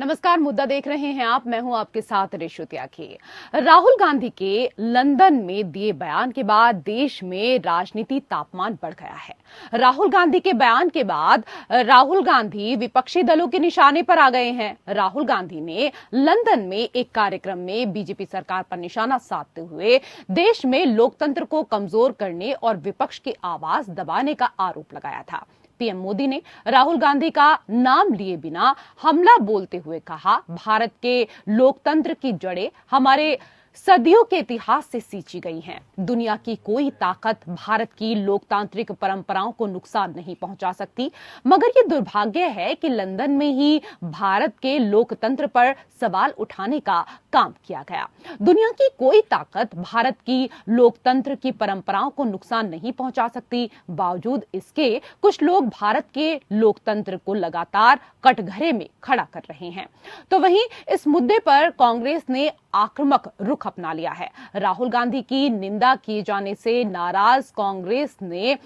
नमस्कार, मुद्दा देख रहे हैं आप। मैं हूं आपके साथ रेशु त्यागी। राहुल गांधी के लंदन में दिए बयान के बाद देश में राजनीति तापमान बढ़ गया है। राहुल गांधी के बयान के बाद राहुल गांधी विपक्षी दलों के निशाने पर आ गए हैं। राहुल गांधी ने लंदन में एक कार्यक्रम में बीजेपी सरकार पर निशाना साधते हुए देश में लोकतंत्र को कमजोर करने और विपक्ष की आवाज दबाने का आरोप लगाया था। पीएम मोदी ने राहुल गांधी का नाम लिए बिना हमला बोलते हुए कहा, भारत के लोकतंत्र की जड़ें हमारे सदियों के इतिहास से सींची गई हैं। दुनिया की कोई ताकत भारत की लोकतांत्रिक परंपराओं को नुकसान नहीं पहुंचा सकती, मगर ये दुर्भाग्य है कि लंदन में ही भारत के लोकतंत्र पर सवाल उठाने का काम किया गया। दुनिया की कोई ताकत भारत की लोकतंत्र की परंपराओं को नुकसान नहीं पहुंचा सकती, बावजूद इसके कुछ लोग भारत के लोकतंत्र को लगातार कटघरे में खड़ा कर रहे हैं। तो वहीं इस मुद्दे पर कांग्रेस ने आक्रामक रुख अपना लिया है। राहुल गांधी की निंदा किए जाने से नाराज कांग्रेस ने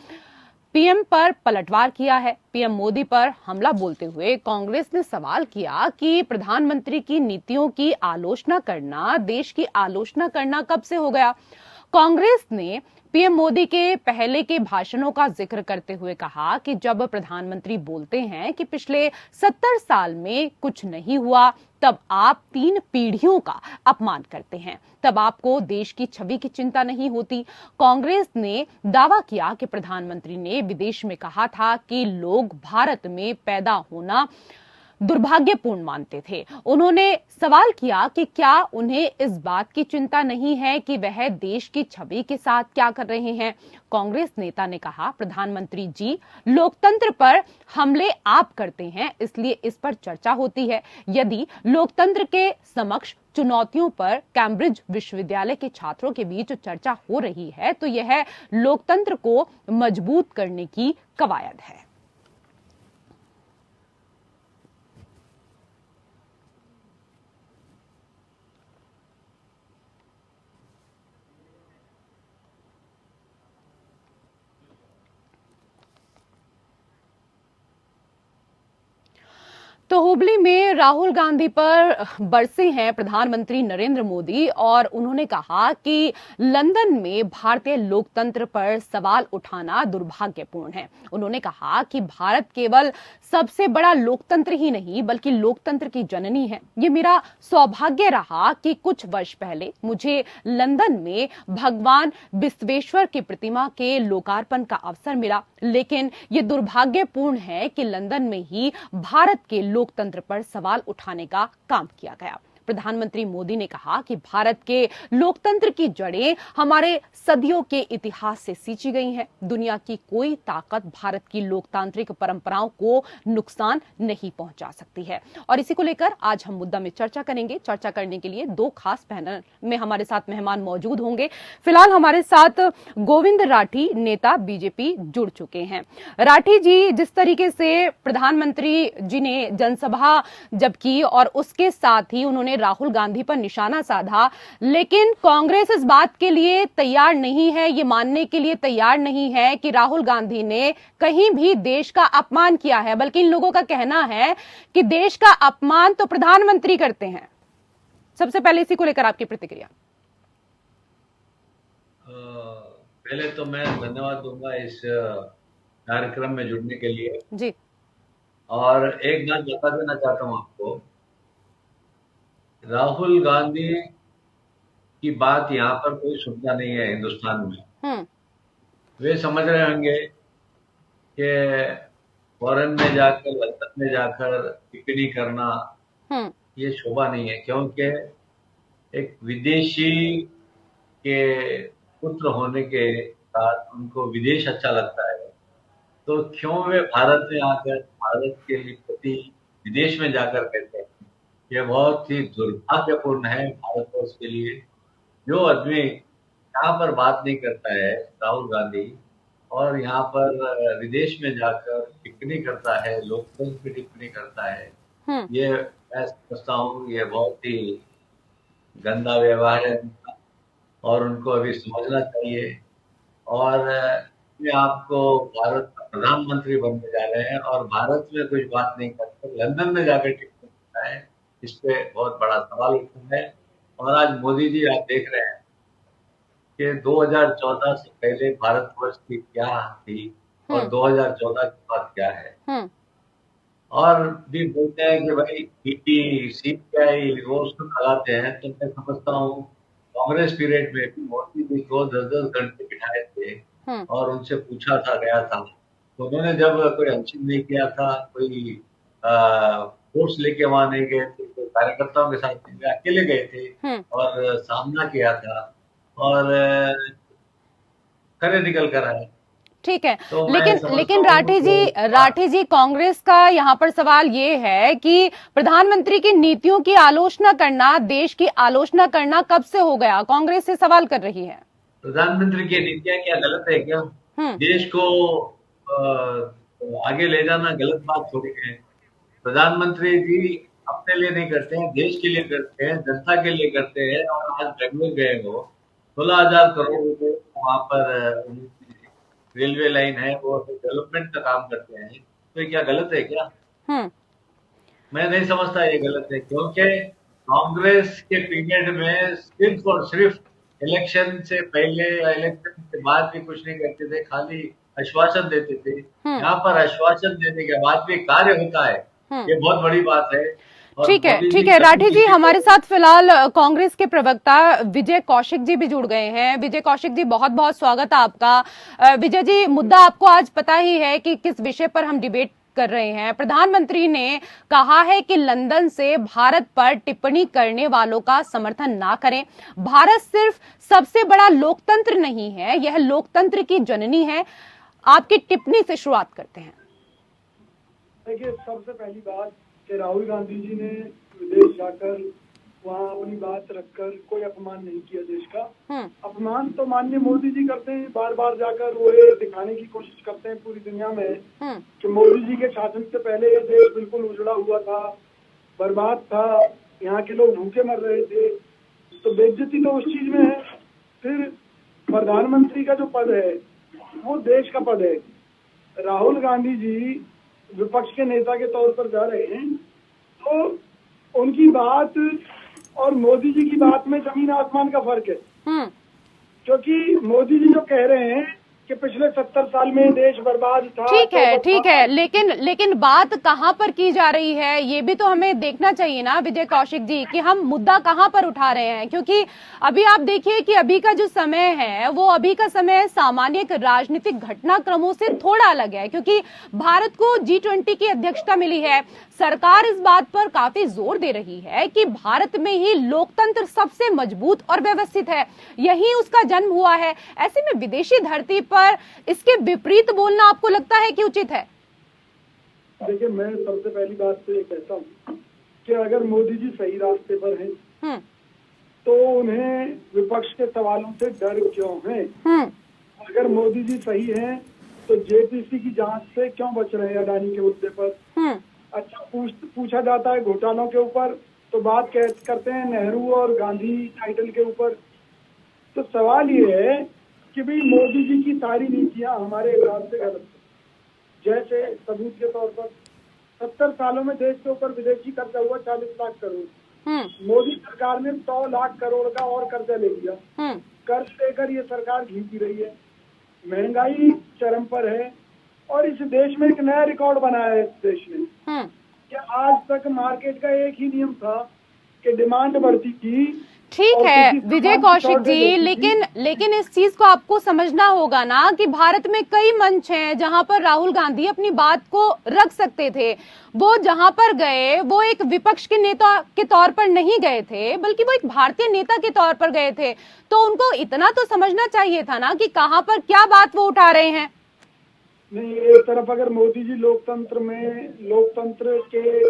पीएम पर पलटवार किया है। पीएम मोदी पर हमला बोलते हुए कांग्रेस ने सवाल किया कि प्रधानमंत्री की नीतियों की आलोचना करना देश की आलोचना करना कब से हो गया। कांग्रेस ने पीएम मोदी के पहले के भाषणों का जिक्र करते हुए कहा कि जब प्रधानमंत्री बोलते हैं कि पिछले 70 साल में कुछ नहीं हुआ, तब आप 3 पीढ़ियों का अपमान करते हैं, तब आपको देश की छवि की चिंता नहीं होती। कांग्रेस ने दावा किया कि प्रधानमंत्री ने विदेश में कहा था कि लोग भारत में पैदा होना दुर्भाग्यपूर्ण मानते थे। उन्होंने सवाल किया कि क्या उन्हें इस बात की चिंता नहीं है कि वह देश की छवि के साथ क्या कर रहे हैं। कांग्रेस नेता ने कहा, प्रधानमंत्री जी, लोकतंत्र पर हमले आप करते हैं, इसलिए इस पर चर्चा होती है। यदि लोकतंत्र के समक्ष चुनौतियों पर कैम्ब्रिज विश्वविद्यालय के छात्रों के बीच चर्चा हो रही है, तो यह लोकतंत्र को मजबूत करने की कवायद है। तो हुबली में राहुल गांधी पर बरसे हैं प्रधानमंत्री नरेंद्र मोदी और उन्होंने कहा कि लंदन में भारतीय लोकतंत्र पर सवाल उठाना दुर्भाग्यपूर्ण है। उन्होंने कहा कि भारत केवल सबसे बड़ा लोकतंत्र ही नहीं बल्कि लोकतंत्र की जननी है। ये मेरा सौभाग्य रहा कि कुछ वर्ष पहले मुझे लंदन में भगवान विश्वेश्वर की प्रतिमा के लोकार्पण का अवसर मिला, लेकिन ये दुर्भाग्यपूर्ण है कि लंदन में ही भारत के लोकतंत्र पर सवाल उठाने का काम किया गया। प्रधानमंत्री मोदी ने कहा कि भारत के लोकतंत्र की जड़ें हमारे सदियों के इतिहास से सींची गई हैं। दुनिया की कोई ताकत भारत की लोकतांत्रिक परंपराओं को नुकसान नहीं पहुंचा सकती है। और इसी को लेकर आज हम मुद्दा में चर्चा करेंगे। चर्चा करने के लिए 2 खास पैनल में हमारे साथ मेहमान मौजूद होंगे। फिलहाल हमारे साथ गोविंद राठी, नेता बीजेपी, जुड़ चुके हैं। राठी जी, जिस तरीके से प्रधानमंत्री जी ने जनसभा जब की और उसके साथ ही उन्होंने राहुल गांधी पर निशाना साधा, लेकिन कांग्रेस इस बात के लिए तैयार नहीं है, ये मानने के लिए तैयार नहीं है कि राहुल गांधी ने कहीं भी देश का अपमान किया है, बल्कि इन लोगों का कहना है कि देश का अपमान तो प्रधानमंत्री करते हैं। सबसे पहले इसी को लेकर आपकी प्रतिक्रिया। पहले तो मैं धन्यवाद दूंगा इस कार्यक्रम में जुड़ने के लिए जी। और एक बात बता देना चाहता हूं आपको, राहुल गांधी की बात यहाँ पर कोई सुनता नहीं है हिंदुस्तान में। वे समझ रहे होंगे कि फॉरेन में जाकर, लंदन में जाकर टिप्पणी करना ये शोभा नहीं है, क्योंकि एक विदेशी के पुत्र होने के साथ उनको विदेश अच्छा लगता है, तो क्यों वे भारत में आकर भारत के लिए प्रति विदेश में जाकर कहते हैं। यह बहुत ही दुर्भाग्यपूर्ण है भारतवर्ष के लिए। जो आदमी यहाँ पर बात नहीं करता है, राहुल गांधी, और यहाँ पर विदेश में जाकर टिप्पणी करता है, लोकतंत्र की टिप्पणी करता है, ये मैं समझता हूँ ये बहुत ही गंदा व्यवहार है और उनको अभी समझना चाहिए। और अपने आप को भारत का प्रधानमंत्री बनने जा रहे हैं और भारत में कुछ बात नहीं करते, लंदन में जाकर टिप्पणी करता है। इस पे बहुत बड़ा सवाल उठा है। और आज मोदी जी आप देख रहे हैं कि 2014 से पहले भारतवर्ष की क्या थी और 2014 के बाद क्या है। और भी बोलते हैं कि भाई पीटी सीपीआई वो उसको लगाते हैं, तो मैं समझता हूँ कांग्रेस पीरियड में भी मोदी जी को 10-10 घंटे बिठाए थे और उनसे पूछा था गया था, तो उन्होंने जब कोई हंचिंग नहीं किया था, कोई फोर्स लेके वहां नहीं गए थे, कोई कार्यकर्ताओं के साथ नहीं गए, अकेले गए थे और सामना किया था और खरे निकल कर आए। ठीक है, तो लेकिन राठी जी कांग्रेस का यहाँ पर सवाल ये है कि प्रधानमंत्री की नीतियों की आलोचना करना, देश की आलोचना करना कब से हो गया? कांग्रेस से सवाल कर रही है। प्रधानमंत्री की नीतियां क्या गलत है क्या? देश को आगे ले जाना गलत बात थोड़ी है। प्रधानमंत्री जी अपने लिए नहीं करते हैं, देश के लिए करते हैं, जनता के लिए करते हैं। और आज बेंगलुरु गए हो, 16,000 करोड़ रुपए वहां पर रेलवे लाइन है, वो डेवलपमेंट का काम करते हैं, तो ये क्या गलत है क्या? मैं नहीं समझता ये गलत है, क्योंकि कांग्रेस के पीरियड में सिर्फ और सिर्फ इलेक्शन से पहले या इलेक्शन के बाद भी कुछ नहीं करते थे, खाली आश्वासन देते थे। यहाँ पर आश्वासन देने के बाद भी कार्य होता है, ये बहुत बड़ी बात है। ठीक है राठी जी, हमारे साथ फिलहाल कांग्रेस के प्रवक्ता विजय कौशिक जी भी जुड़ गए हैं। विजय कौशिक जी, बहुत बहुत स्वागत है आपका। विजय जी, मुद्दा आपको आज पता ही है कि किस विषय पर हम डिबेट कर रहे हैं। प्रधानमंत्री ने कहा है कि लंदन से भारत पर टिप्पणी करने वालों का समर्थन ना करें। भारत सिर्फ सबसे बड़ा लोकतंत्र नहीं है, यह लोकतंत्र की जननी है। आपकी टिप्पणी से शुरुआत करते हैं। देखिए, सबसे पहली बात कि राहुल गांधी जी ने विदेश जाकर वहाँ अपनी बात रखकर कोई अपमान नहीं किया देश का। अपमान तो माननीय मोदी जी करते हैं, बार बार जाकर वो ये दिखाने की कोशिश करते हैं पूरी दुनिया में कि मोदी जी के शासन से पहले ये देश बिल्कुल उजड़ा हुआ था, बर्बाद था, यहाँ के लोग भूखे मर रहे थे। तो बेइज्जती तो उस चीज में है। फिर प्रधानमंत्री का जो पद है वो देश का पद है। राहुल गांधी जी विपक्ष के नेता के तौर पर जा रहे हैं, तो उनकी बात और मोदी जी की बात में जमीन आसमान का फर्क है। क्योंकि मोदी जी जो कह रहे हैं कि पिछले 70 साल में देश बर्बाद था। ठीक है, लेकिन बात कहाँ पर की जा रही है ये भी तो हमें देखना चाहिए ना विजय कौशिक जी, कि हम मुद्दा कहाँ पर उठा रहे हैं। क्योंकि अभी आप देखिए कि अभी का जो समय है वो अभी का समय सामान्य राजनीतिक घटनाक्रमों से थोड़ा अलग है, क्योंकि भारत को G20 की अध्यक्षता मिली है। सरकार इस बात पर काफी जोर दे रही है कि भारत में ही लोकतंत्र सबसे मजबूत और व्यवस्थित है, यही उसका जन्म हुआ है। ऐसे में विदेशी धरती पर इसके विपरीत बोलना आपको लगता है कि उचित है? देखिए, मैं सबसे पहली बात तो ये कहता हूँ कि अगर मोदी जी सही रास्ते पर हैं तो उन्हें विपक्ष के सवालों से डर क्यों है? अगर मोदी जी सही हैं तो जेपीसी की जांच से क्यों बच रहे हैं अडानी के मुद्दे पर? अच्छा, पूछा जाता है घोटालों के ऊपर तो बात करते हैं नेहरू और गांधी टाइटल के ऊपर। तो सवाल ये है कि भाई मोदी जी की सारी नीतियां हमारे हिसाब से गलत है। जैसे सबूत के तौर पर 70 सालों में देश के ऊपर विदेशी कर्जा हुआ 40 लाख करोड़। मोदी सरकार ने 100 लाख करोड़ का और कर्जा ले लिया। कर्ज लेकर ये सरकार घींची रही है, महंगाई चरम पर है और इस देश में एक नया रिकॉर्ड बनाया है इस देश ने कि आज तक मार्केट का एक ही नियम था कि डिमांड बढ़ती थी। ठीक है विजय कौशिक जी, लेकिन इस चीज को आपको समझना होगा ना कि भारत में कई मंच हैं जहां पर राहुल गांधी अपनी बात को रख सकते थे। वो जहां पर गए वो एक विपक्ष के नेता के तौर पर नहीं गए थे, बल्कि वो एक भारतीय नेता के तौर पर गए थे। तो उनको इतना तो समझना चाहिए था ना कि कहां पर क्या बात वो उठा रहे हैं। नहीं, एक तरफ अगर मोदी जी लोकतंत्र के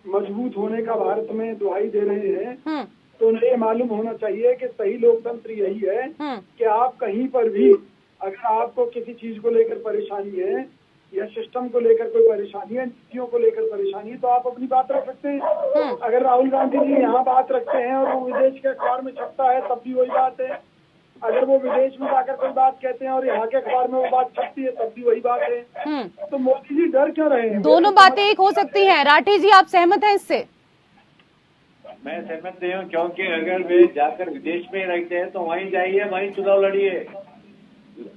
मजबूत होने का भारत में दुहाई दे रहे हैं तो उन्हें ये मालूम होना चाहिए कि सही लोकतंत्र यही है कि आप कहीं पर भी अगर आपको किसी चीज को लेकर परेशानी है या सिस्टम को लेकर कोई परेशानी है, नीतियों को लेकर परेशानी है, तो आप अपनी बात रख सकते हैं। अगर राहुल गांधी जी यहाँ बात रखते हैं और वो विदेश के अखबार में छपता है तब भी वही बात है। अगर वो विदेश में जाकर कोई बात कहते हैं और यहाँ के अखबार में वो बात छपती है तब भी वही बात है। तो मोदी जी डर क्यों रहे हैं? दोनों बातें एक हो सकती हैं। राठी जी, आप सहमत हैं इससे? मैं सहमत नहीं हूँ, क्योंकि अगर वे जाकर विदेश में रहते हैं तो वहीं जाइए, वहीं चुनाव लड़िए।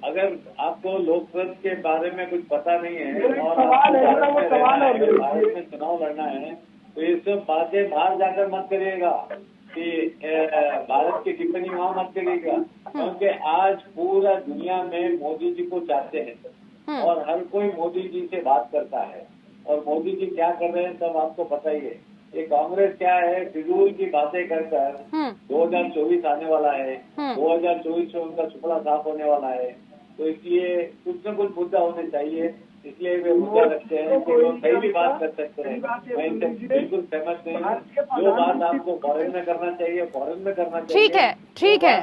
अगर आपको लोकतंत्र के बारे में कुछ पता नहीं है और आपको भारत में चुनाव लड़ना है तो ये सब बातें बाहर जाकर मत करिएगा कि भारत की टिप्पणी वहां मत करिएगा, क्योंकि आज पूरा दुनिया में मोदी जी को चाहते हैं और हर कोई मोदी जी से बात करता है। और मोदी जी क्या कर रहे हैं सब आपको पता ही है। ये कांग्रेस क्या है, फिजूल की बातें कर 2024 आने वाला है, 2024 में उनका सुपड़ा साफ होने वाला है, तो इसलिए कुछ न कुछ मुद्दा होने चाहिए, इसलिए वे मुद्दा रखते हैं कि वो कहीं भी बात कर सकते हैं। मैं इनसे बिल्कुल सहमत नहीं हूँ। जो बात आपको फॉरेन में करना चाहिए फॉरेन में करना चाहिए। ठीक है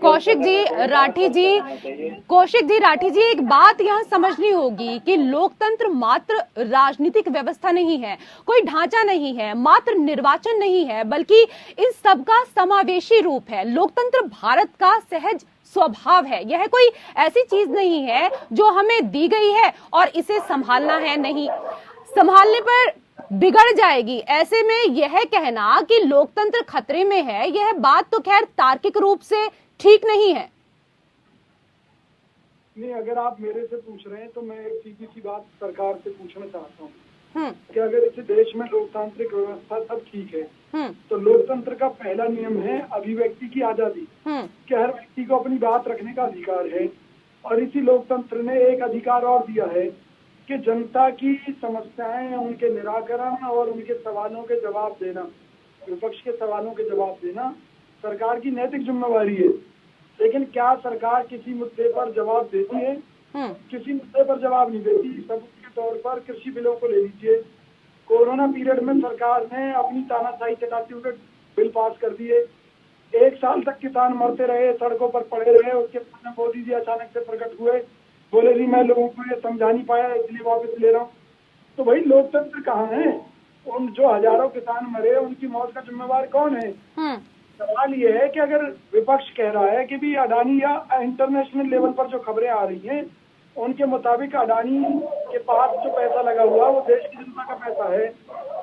कौशिक जी राठी जी, एक बात यहाँ समझनी होगी कि लोकतंत्र मात्र राजनीतिक व्यवस्था नहीं है, कोई ढांचा नहीं है, मात्र निर्वाचन नहीं है, बल्कि इस सब का समावेशी रूप है। लोकतंत्र भारत का सहज स्वभाव है। यह कोई ऐसी चीज नहीं है जो हमें दी गई है और इसे संभालना है, नहीं, संभालने पर बिगड़ जाएगी। ऐसे में यह कहना कि लोकतंत्र खतरे में है, यह बात तो खैर तार्किक रूप से ठीक नहीं है। नहीं, अगर आप मेरे से पूछ रहे हैं तो मैं एक सीधी सी बात सरकार से पूछना चाहता हूँ कि अगर इस देश में लोकतांत्रिक व्यवस्था सब ठीक है तो लोकतंत्र का पहला नियम है अभिव्यक्ति की आजादी, कि हर व्यक्ति को अपनी बात रखने का अधिकार है। और इसी लोकतंत्र ने एक अधिकार और दिया है कि जनता की समस्याएं, उनके निराकरण और उनके सवालों के जवाब देना, विपक्ष के सवालों के जवाब देना सरकार की नैतिक जिम्मेवारी है। लेकिन क्या सरकार किसी मुद्दे पर जवाब देती है? किसी मुद्दे पर जवाब नहीं देती। सबूत के तौर पर कृषि बिलों को ले लीजिए। कोरोना पीरियड में सरकार ने अपनी तानाशाही चलाते हुए बिल पास कर दिए। 1 साल तक किसान मरते रहे, सड़कों पर पड़े रहे। उसके बाद मोदी जी अचानक से प्रकट हुए, बोले जी मैं लोगों को ये समझा नहीं पाया इसलिए वापस ले रहा हूँ। तो भाई लोकतंत्र कहाँ है? उन जो हजारों किसान मरे उनकी मौत का जिम्मेवार कौन है? सवाल ये है कि अगर विपक्ष कह रहा है कि भी अडानी या इंटरनेशनल लेवल पर जो खबरें आ रही हैं उनके मुताबिक अडानी के पास जो पैसा लगा हुआ वो देश की जनता का पैसा है,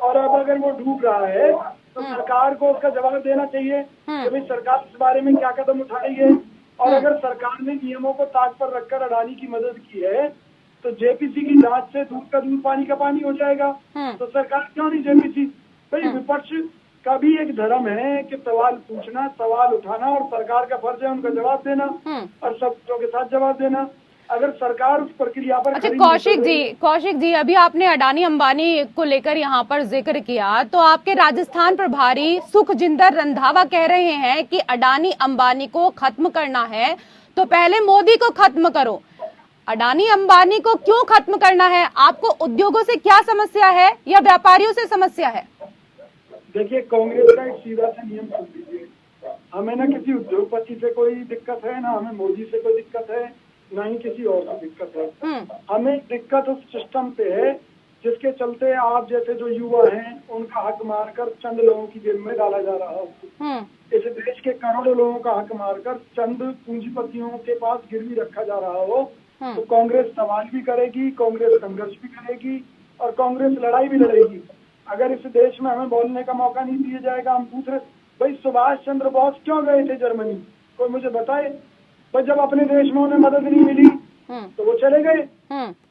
और अब अगर वो डूब रहा है तो सरकार को उसका जवाब देना चाहिए कि भाई सरकार इस बारे में क्या कदम उठा रही है। और अगर सरकार ने नियमों को ताक पर रखकर अडानी की मदद की है तो जेपीसी की जांच से दूध का दूध पानी का पानी हो जाएगा। तो सरकार क्यों नहीं जेपीसी? भाई विपक्ष का भी एक धर्म है कि सवाल पूछना, सवाल उठाना, और सरकार का फर्ज है उनका जवाब देना और सबों के साथ जवाब देना। अगर सरकार उस प्रक्रिया पर अच्छा कौशिक जी अभी आपने अडानी अंबानी को लेकर यहाँ पर जिक्र किया, तो आपके राजस्थान प्रभारी सुखजिंदर रंधावा कह रहे हैं कि अडानी अंबानी को खत्म करना है तो पहले मोदी को खत्म करो। अडानी अंबानी को क्यों खत्म करना है? आपको उद्योगों से क्या समस्या है या व्यापारियों से समस्या है? देखिए, कांग्रेस का एक सीधा सा नियम सुन लीजिए। हमें ना किसी उद्योगपति से कोई दिक्कत है, ना हमें मोदी से कोई दिक्कत है, ना ही किसी और से दिक्कत है। हमें दिक्कत उस सिस्टम पे है जिसके चलते आप जैसे जो युवा हैं उनका हक मारकर चंद लोगों की जेब में डाला जा रहा हो। इस देश के करोड़ों लोगों का हक मारकर चंद पूंजीपतियों के पास गिरवी रखा जा रहा हो। तो कांग्रेस सवाल भी करेगी, कांग्रेस संघर्ष भी करेगी और कांग्रेस लड़ाई भी लड़ेगी। अगर इस देश में हमें बोलने का मौका नहीं दिया जाएगा, हम पूछ रहे भाई सुभाष चंद्र बोस क्यों गए थे जर्मनी? कोई मुझे बताए। भाई जब अपने देश में उन्हें मदद नहीं मिली तो वो चले गए।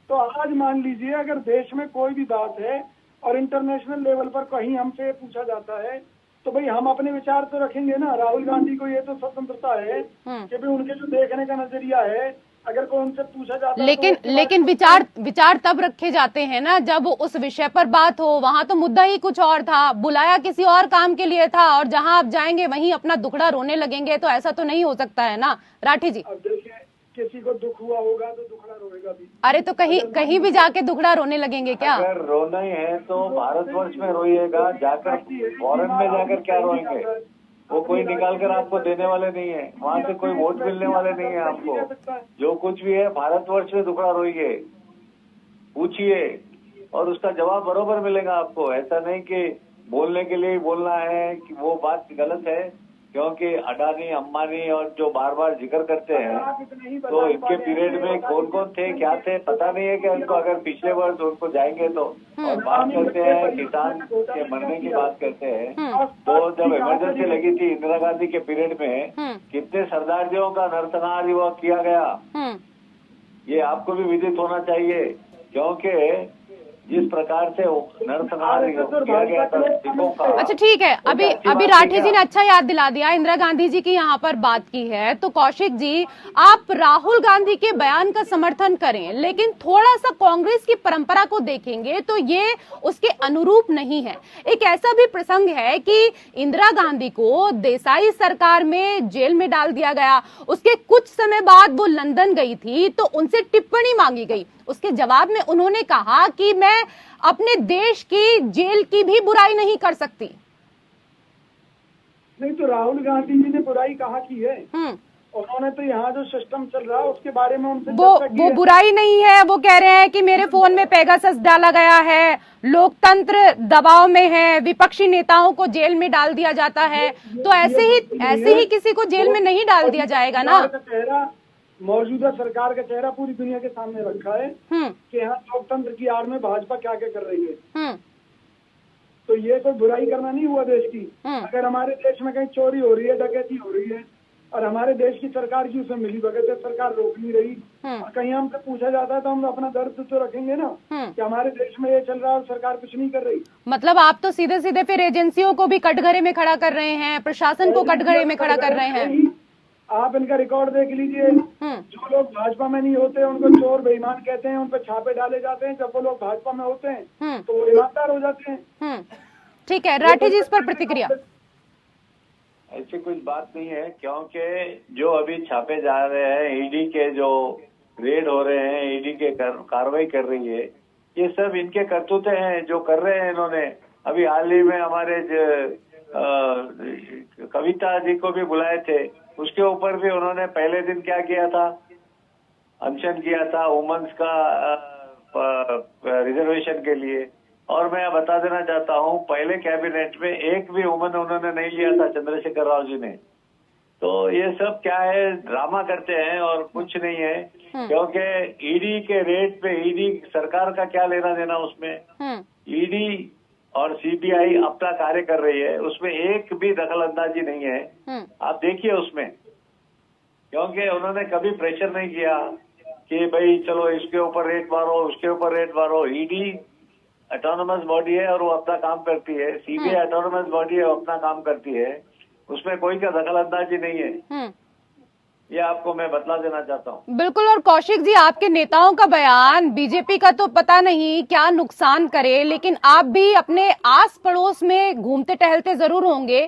तो आज मान लीजिए अगर देश में कोई भी बात है और इंटरनेशनल लेवल पर कहीं हमसे पूछा जाता है तो भाई हम अपने विचार तो रखेंगे ना। राहुल गांधी को ये तो स्वतंत्रता है कि भाई उनके जो देखने का नजरिया है, अगर कोई उनसे पूछा जाता है लेकिन विचार तब रखे जाते हैं ना जब उस विषय पर बात हो। वहाँ तो मुद्दा ही कुछ और था, बुलाया किसी और काम के लिए था, और जहाँ आप जाएंगे वहीं अपना दुखड़ा रोने लगेंगे, तो ऐसा तो नहीं हो सकता है ना राठी जी। अब देखिए, किसी को दुख हुआ होगा तो दुखड़ा रोएगा भी। अरे तो कहीं भी जाके दुखड़ा रोने लगेंगे क्या? अगर रोना ही है तो भारतवर्ष में रोइएगा, जाकर फॉरेन में जाकर क्या रोएंगे? वो कोई निकाल कर आपको देने वाले नहीं है, वहाँ से कोई वोट मिलने वाले नहीं है आपको। जो कुछ भी है भारतवर्ष में दुखड़ा रोइए, पूछिए और उसका जवाब बरोबर मिलेगा आपको। ऐसा नहीं कि बोलने के लिए बोलना है कि वो बात गलत है, क्योंकि अडानी अंबानी और जो बार बार जिक्र करते हैं तो इनके पीरियड में कौन कौन थे, क्या थे, पता नहीं है कि उनको अगर पिछले वर्ष उनको जाएंगे तो। और बात करते हैं किसान के मरने की बात करते हैं, तो जब इमरजेंसी लगी थी इंदिरा गांधी के पीरियड में कितने सरदारजियों का नरसंहार हुआ किया गया, ये आपको भी विदित होना चाहिए। क्योंकि जिस प्रकार से नरसंहार किया गया था सिखों का। अच्छा ठीक है, अभी राठी जी ने अच्छा याद दिला दिया, इंदिरा गांधी जी की यहाँ पर बात की है, तो कौशिक जी आप राहुल गांधी के बयान का समर्थन करें, लेकिन थोड़ा सा कांग्रेस की परंपरा को देखेंगे तो ये उसके अनुरूप नहीं है। एक ऐसा भी प्रसंग है कि इंदिरा गांधी को देसाई सरकार में जेल में डाल दिया गया, उसके कुछ समय बाद वो लंदन गई थी तो उनसे टिप्पणी मांगी गई, उसके जवाब में उन्होंने कहा कि मैं अपने देश की जेल की भी बुराई नहीं कर सकती। नहीं तो राहुल गांधी जी ने बुराई कहाँ की है? उन्होंने तो यहाँ जो सिस्टम चल रहा है उसके बारे में उनसे वो बुराई नहीं है, वो कह रहे हैं कि मेरे फोन में पेगासस डाला गया है, लोकतंत्र दबाव में है, विपक्षी नेताओं को जेल में डाल दिया जाता है, तो ऐसे ही किसी को जेल में नहीं डाल दिया जाएगा ना। मौजूदा सरकार का चेहरा पूरी दुनिया के सामने रखा है कि यहाँ लोकतंत्र की आड़ में भाजपा क्या क्या कर रही है। तो ये कोई बुराई करना नहीं हुआ देश की। अगर हमारे देश में कहीं चोरी हो रही है, डकैती हो रही है और हमारे देश की सरकार की उसमें मिली भगत है, सरकार रोक नहीं रही और कहीं हमसे पूछा जाता है तो हम अपना दर्द तो रखेंगे ना कि हमारे देश में ये चल रहा है और सरकार कुछ नहीं कर रही। मतलब आप तो सीधे सीधे फिर एजेंसियों को भी कटघरे में खड़ा कर रहे हैं, प्रशासन को कटघरे में खड़ा कर रहे हैं। आप इनका रिकॉर्ड देख लीजिए, जो लोग भाजपा में नहीं होते उनको चोर बेईमान कहते हैं, उन पर छापे डाले जाते हैं, जब वो लोग भाजपा में होते हैं तो वो ईमानदार हो जाते हैं। ठीक है, राठी जी इस पर प्रतिक्रिया। ऐसी कुछ बात नहीं है, क्योंकि जो अभी छापे जा रहे हैं, ईडी के जो रेड हो रहे हैं, ईडी के कार्रवाई कर रही है, ये सब इनके करतूते हैं जो कर रहे हैं इन्होंने। अभी हाल ही में हमारे कविता जी को भी बुलाए थे, उसके ऊपर भी उन्होंने पहले दिन क्या किया था, अनशन किया था वुमेन्स का रिजर्वेशन के लिए। और मैं बता देना चाहता हूँ पहले कैबिनेट में एक भी वुमन उन्होंने नहीं लिया था चंद्रशेखर राव जी ने। तो ये सब क्या है, ड्रामा करते हैं और कुछ नहीं है। क्योंकि ईडी के रेट पे ईडी सरकार का क्या लेना देना उसमें। ईडी और सीबीआई अपना कार्य कर रही है, उसमें एक भी दखल अंदाजी नहीं है। आप देखिए उसमें, क्योंकि उन्होंने कभी प्रेशर नहीं किया कि भाई चलो इसके ऊपर रेट मारो, उसके ऊपर रेट मारो। ईडी ऑटोनोमस बॉडी है और वो अपना काम करती है, सीबीआई ऑटोनोमस बॉडी है, वो अपना काम करती है, उसमें कोई का दखल अंदाजी नहीं है। ये आपको मैं बतला देना चाहता हूँ। बिल्कुल। और कौशिक जी, आपके नेताओं का बयान बीजेपी का तो पता नहीं क्या नुकसान करे, लेकिन आप भी अपने आस पड़ोस में घूमते टहलते जरूर होंगे,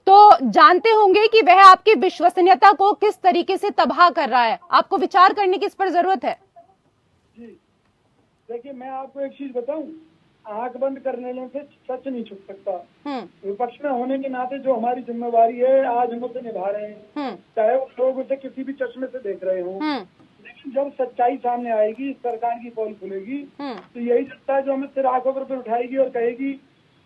तो जानते होंगे कि वह आपकी विश्वसनीयता को किस तरीके से तबाह कर रहा है। आपको विचार करने की इस पर जरूरत है। जी देखिए, मैं आपको एक चीज बताऊं, आंख बंद करने से सच नहीं छुप सकता। विपक्ष में होने के नाते जो हमारी जिम्मेवारी है आज हम उसे निभा रहे हैं, चाहे वो लोग उसे किसी भी चश्मे से देख रहे हों। लेकिन जब सच्चाई सामने आएगी, सरकार की पोल खुलेगी, तो यही सत्ता जो हमें सिर आंखों पर उठाएगी और कहेगी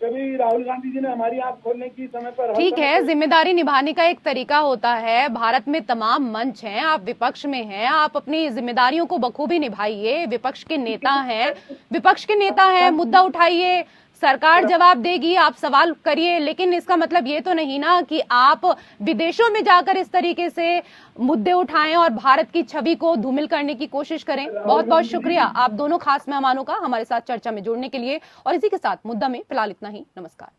कभी राहुल गांधी जी ने हमारी आंख खोलने की समय पर। ठीक है, जिम्मेदारी निभाने का एक तरीका होता है। भारत में तमाम मंच हैं, आप विपक्ष में हैं, आप अपनी जिम्मेदारियों को बखूबी निभाइए। विपक्ष के नेता हैं, मुद्दा उठाइए, सरकार जवाब देगी, आप सवाल करिए। लेकिन इसका मतलब ये तो नहीं ना कि आप विदेशों में जाकर इस तरीके से मुद्दे उठाएं और भारत की छवि को धूमिल करने की कोशिश करें। बहुत बहुत शुक्रिया आप दोनों खास मेहमानों का हमारे साथ चर्चा में जुड़ने के लिए। और इसी के साथ मुद्दा में फिलहाल इतना ही। नमस्कार।